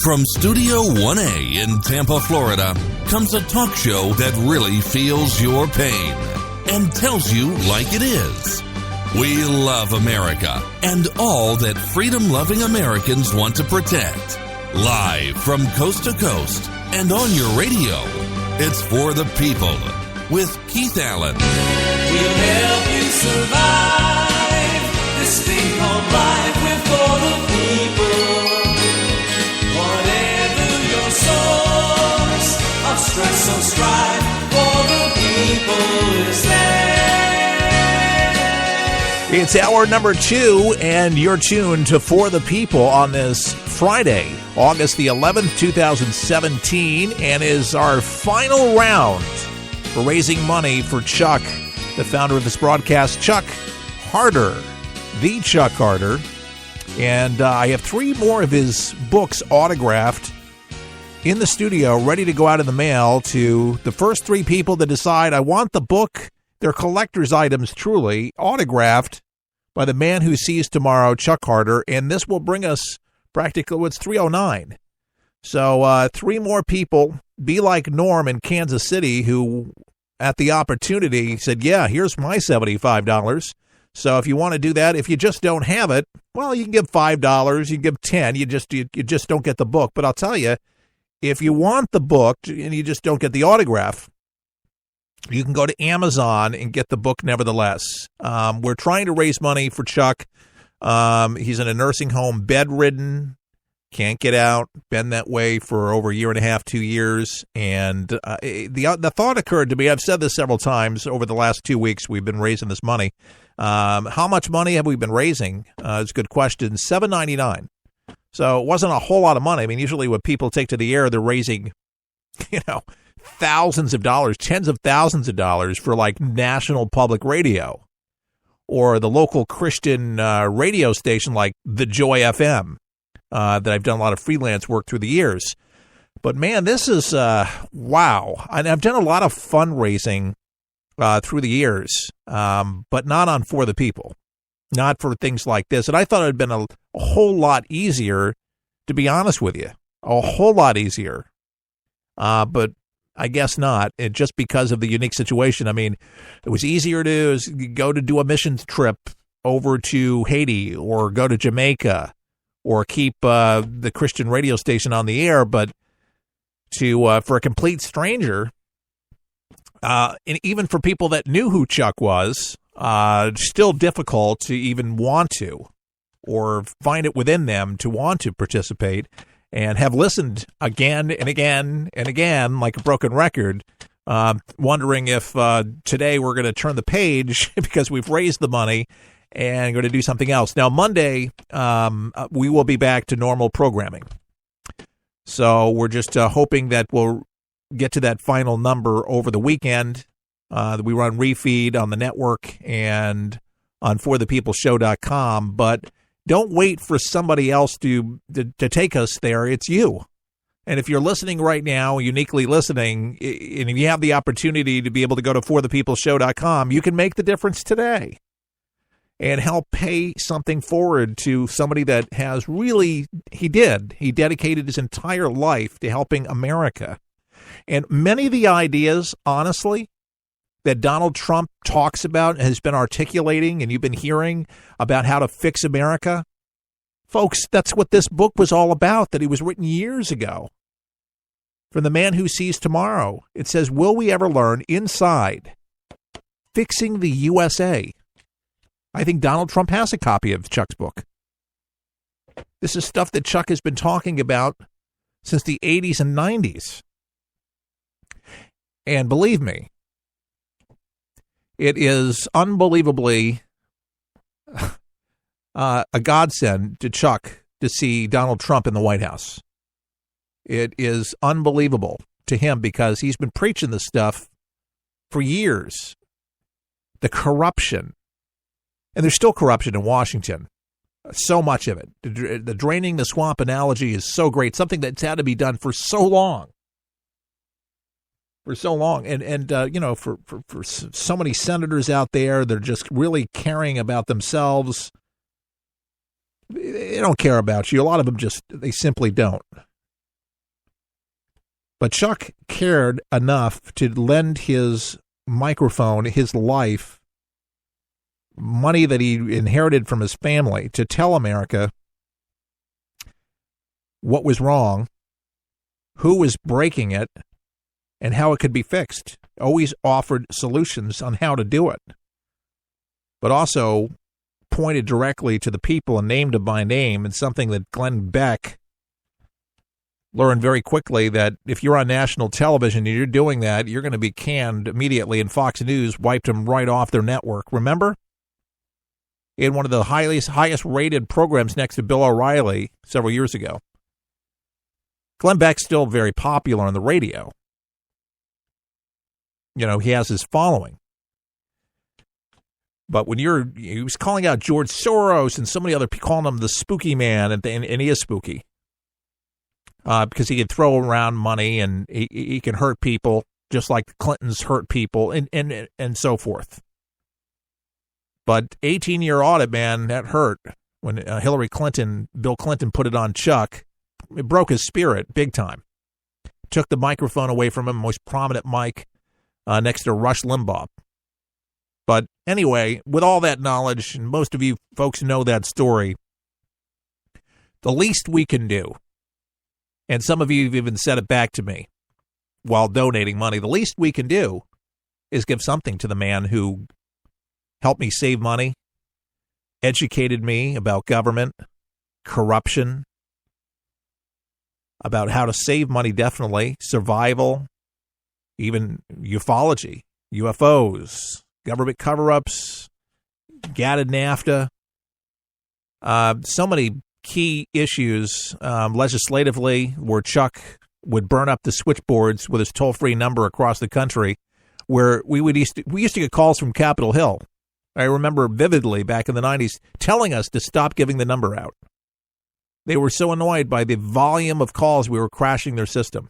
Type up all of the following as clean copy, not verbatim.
From Studio 1A in Tampa, Florida, comes a talk show that really feels your pain and tells you like it is. We love America and all that freedom-loving Americans want to protect. Live from coast to coast and on your radio, it's For the People with Keith Allen. We'll help you survive this thing called life. We're for the people. Whatever your source of stress or strife, for the people is there. It's hour number 2, and you're tuned to For the People on this Friday, August the 11th, 2017, and is our final round for raising money for Chuck, the founder of this broadcast, Chuck Harder, the Chuck Harder. And I have 3 more of his books autographed in the studio, ready to go out in the mail to the first 3 people that decide, I want the book. They're collector's items, truly, autographed by the man who sees tomorrow, Chuck Harder. And this will bring us practically, it's 309. So 3 more people, be like Norm in Kansas City, who at the opportunity said, yeah, here's my $75. So if you want to do that, if you just don't have it, well, you can give $5, you can give $10, you just don't get the book. But I'll tell you, if you want the book and you just don't get the autograph, you can go to Amazon and get the book nevertheless. We're trying to raise money for Chuck. He's in a nursing home, bedridden, can't get out, been that way for over a year and a half, 2 years. And the thought occurred to me, I've said this several times over the last 2 weeks, we've been raising this money. How much money have we been raising? It's a good question. $7.99. So it wasn't a whole lot of money. I mean, usually when people take to the air, they're raising, thousands of dollars, tens of thousands of dollars for like National Public Radio or the local Christian radio station like The Joy FM that I've done a lot of freelance work through the years. But man, this is, wow. And I've done a lot of fundraising through the years, but not on For the People, not for things like this. And I thought it had been a whole lot easier, to be honest with you, a whole lot easier. But I guess not. And just because of the unique situation. I mean, it was easier to go to do a missions trip over to Haiti or go to Jamaica or keep the Christian radio station on the air. But to for a complete stranger, and even for people that knew who Chuck was, still difficult to even want to or find it within them to want to participate. And have listened again and again and again like a broken record, wondering if today we're going to turn the page because we've raised the money and going to do something else. Now, Monday, we will be back to normal programming. So we're just hoping that we'll get to that final number over the weekend. We run refeed on the network and on forthepeopleshow.com, but don't wait for somebody else to take us there. It's you. And if you're listening right now, uniquely listening, and if you have the opportunity to be able to go to forthepeopleshow.com, you can make the difference today and help pay something forward to somebody that has really, he dedicated his entire life to helping America. And many of the ideas, honestly, that Donald Trump talks about and has been articulating, and you've been hearing about how to fix America, folks, that's what this book was all about, that it was written years ago. From the man who sees tomorrow, it says, will we ever learn inside fixing the USA? I think Donald Trump has a copy of Chuck's book. This is stuff that Chuck has been talking about since the 80s and 90s. And believe me, it is unbelievably a godsend to Chuck to see Donald Trump in the White House. It is unbelievable to him because he's been preaching this stuff for years. The corruption. And there's still corruption in Washington. So much of it. The draining the swamp analogy is so great. Something that's had to be done for so long. For so long. And for so many senators out there, they're just really caring about themselves. They don't care about you. A lot of them they simply don't. But Chuck cared enough to lend his microphone, his life, money that he inherited from his family, to tell America what was wrong, who was breaking it, and how it could be fixed. Always offered solutions on how to do it, but also pointed directly to the people and named them by name, and something that Glenn Beck learned very quickly, that if you're on national television and you're doing that, you're going to be canned immediately, and Fox News wiped him right off their network. Remember? In one of the highest rated programs next to Bill O'Reilly several years ago. Glenn Beck's still very popular on the radio. You know, he has his following. But when he was calling out George Soros and so many other people, calling him the spooky man, and he is spooky. Because he can throw around money and he can hurt people just like the Clintons hurt people and so forth. But 18-year audit, man, that hurt. When Bill Clinton put it on Chuck, it broke his spirit big time. Took the microphone away from him, most prominent mic next to Rush Limbaugh. But anyway, with all that knowledge, and most of you folks know that story, the least we can do, and some of you have even said it back to me while donating money, the least we can do is give something to the man who helped me save money, educated me about government, corruption, about how to save money, definitely, survival, even ufology, UFOs, government cover-ups, GATT, NAFTA, so many key issues legislatively, where Chuck would burn up the switchboards with his toll-free number across the country, where we used to get calls from Capitol Hill. I remember vividly back in the 90s telling us to stop giving the number out. They were so annoyed by the volume of calls we were crashing their system.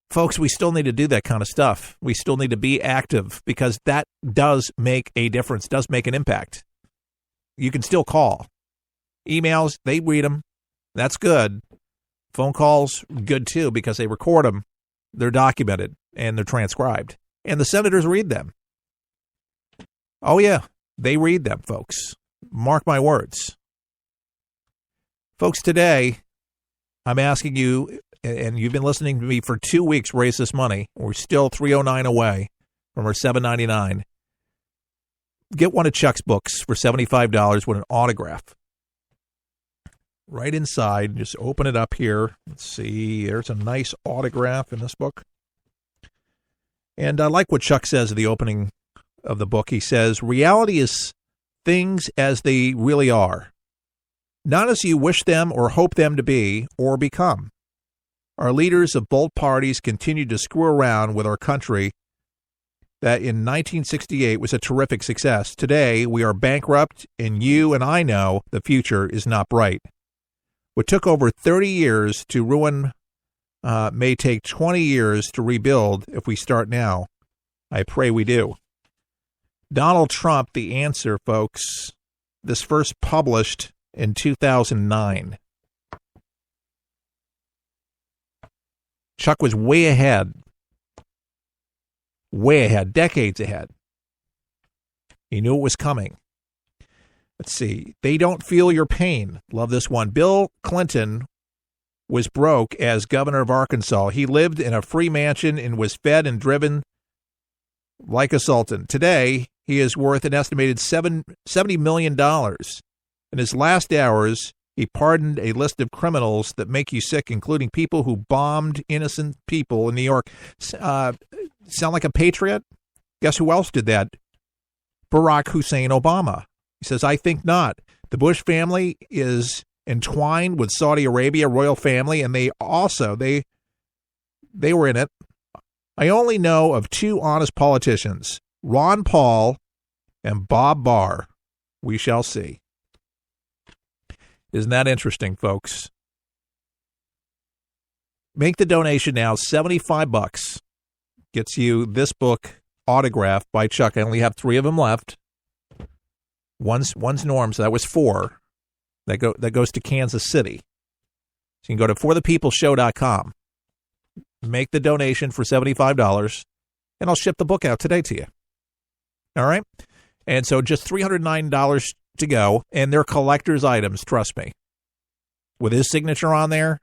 Folks, we still need to do that kind of stuff. We still need to be active, because that does make a difference, does make an impact. You can still call. Emails, they read them. That's good. Phone calls, good too, because they record them. They're documented and they're transcribed. And the senators read them. Oh, yeah, they read them, folks. Mark my words. Folks, today, I'm asking you, and you've been listening to me for 2 weeks, raise this money. We're still $309 away from our $799. Get one of Chuck's books for $75 with an autograph. Right inside, just open it up here. Let's see, there's a nice autograph in this book. And I like what Chuck says at the opening of the book. He says, reality is things as they really are, not as you wish them or hope them to be or become. Our leaders of both parties continue to screw around with our country that in 1968 was a terrific success. Today, we are bankrupt, and you and I know the future is not bright. What took over 30 years to ruin may take 20 years to rebuild if we start now. I pray we do. Donald Trump, The Answer, folks. This first published in 2009. Chuck was way ahead, decades ahead. He knew it was coming. Let's see. They don't feel your pain. Love this one. Bill Clinton was broke as governor of Arkansas. He lived in a free mansion and was fed and driven like a sultan. Today, he is worth an estimated $70 million. In his last hours, he pardoned a list of criminals that make you sick, including people who bombed innocent people in New York. Sound like a patriot? Guess who else did that? Barack Hussein Obama. He says, I think not. The Bush family is entwined with Saudi Arabia, royal family, and they were in it. I only know of two honest politicians, Ron Paul and Bob Barr. We shall see. Isn't that interesting, folks? Make the donation now, $75. Gets you this book autographed by Chuck. I only have 3 of them left. One's Norm, so that was 4. That goes to Kansas City. So you can go to forthepeopleshow.com. make the donation for $75, and I'll ship the book out today to you. All right? And so just $309 to go, and they're collector's items, trust me. With his signature on there,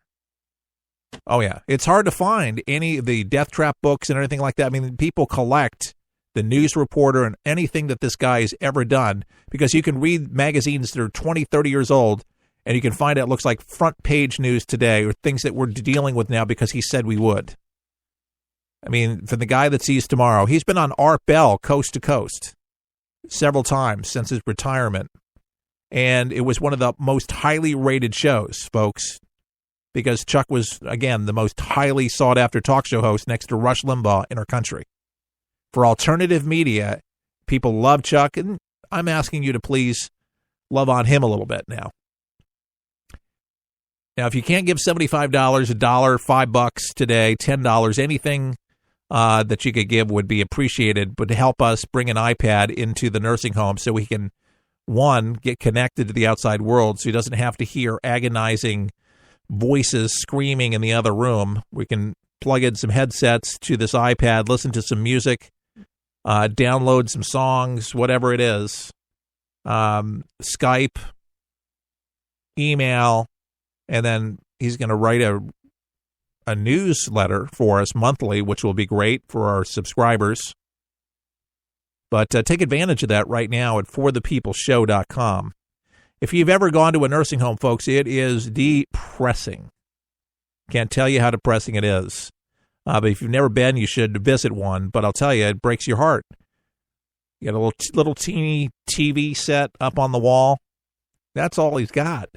oh yeah, it's hard to find any of the Death Trap books and anything like that. I mean, people collect the News Reporter and anything that this guy has ever done, because you can read magazines that are 20, 30 years old, and you can find out it looks like front page news today or things that we're dealing with now because he said we would. I mean, for the guy that sees tomorrow, he's been on Art Bell coast to coast several times since his retirement. And it was one of the most highly rated shows, folks, because Chuck was, again, the most highly sought-after talk show host next to Rush Limbaugh in our country. For alternative media, people love Chuck, and I'm asking you to please love on him a little bit now. Now, if you can't give $75, $1, $5 today, $10, anything that you could give would be appreciated, but to help us bring an iPad into the nursing home so we can, one, get connected to the outside world so he doesn't have to hear agonizing voices screaming in the other room. We can plug in some headsets to this iPad, listen to some music, download some songs, whatever it is, Skype, email, and then he's going to write a newsletter for us monthly, which will be great for our subscribers. But take advantage of that right now at forthepeopleshow.com. If you've ever gone to a nursing home, folks, it is depressing. Can't tell you how depressing it is. But if you've never been, you should visit one. But I'll tell you, it breaks your heart. You got a little teeny TV set up on the wall. That's all he's got.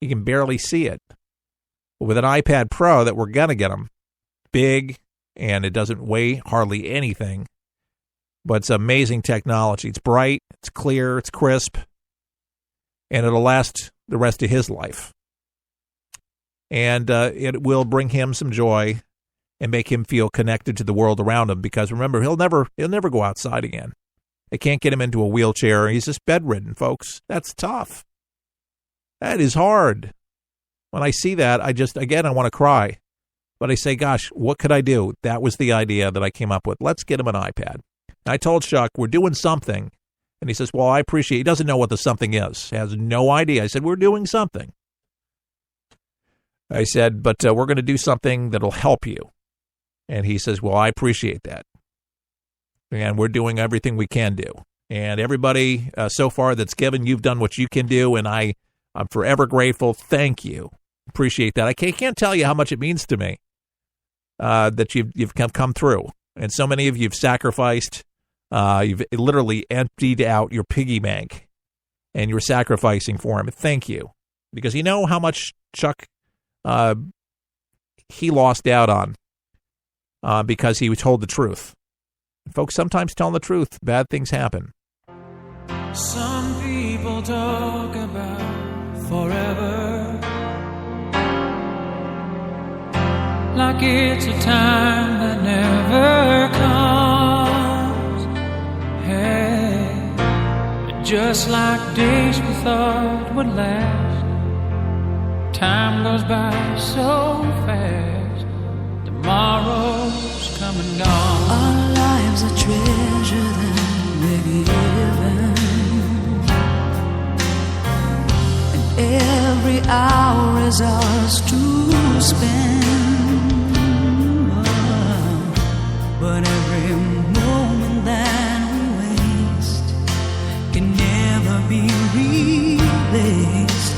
You can barely see it. But with an iPad Pro that we're going to get him, big, and it doesn't weigh hardly anything. But it's amazing technology. It's bright, it's clear, it's crisp, and it'll last the rest of his life. And it will bring him some joy and make him feel connected to the world around him, because remember, he'll never go outside again. They can't get him into a wheelchair. He's just bedridden, folks. That's tough. That is hard. When I see that, I want to cry. But I say, gosh, what could I do? That was the idea that I came up with. Let's get him an iPad. I told Chuck, we're doing something. And he says, well, I appreciate it. He doesn't know what the something is. He has no idea. I said, we're doing something. I said, but we're going to do something that'll help you. And he says, well, I appreciate that. And we're doing everything we can do. And everybody so far that's given, you've done what you can do. And I'm forever grateful. Thank you. Appreciate that. I can't tell you how much it means to me that you've come through. And so many of you have sacrificed. You've literally emptied out your piggy bank, and you're sacrificing for him. Thank you. Because you know how much Chuck he lost out on because he was told the truth. And folks, sometimes telling the truth, bad things happen. Some people talk about forever, like it's a time that never comes. Hey, just like days we thought would last, time goes by so fast. Tomorrow's come and gone. Our lives are treasure that we're given, and every hour is ours to spend. But every moment that we waste can never be replaced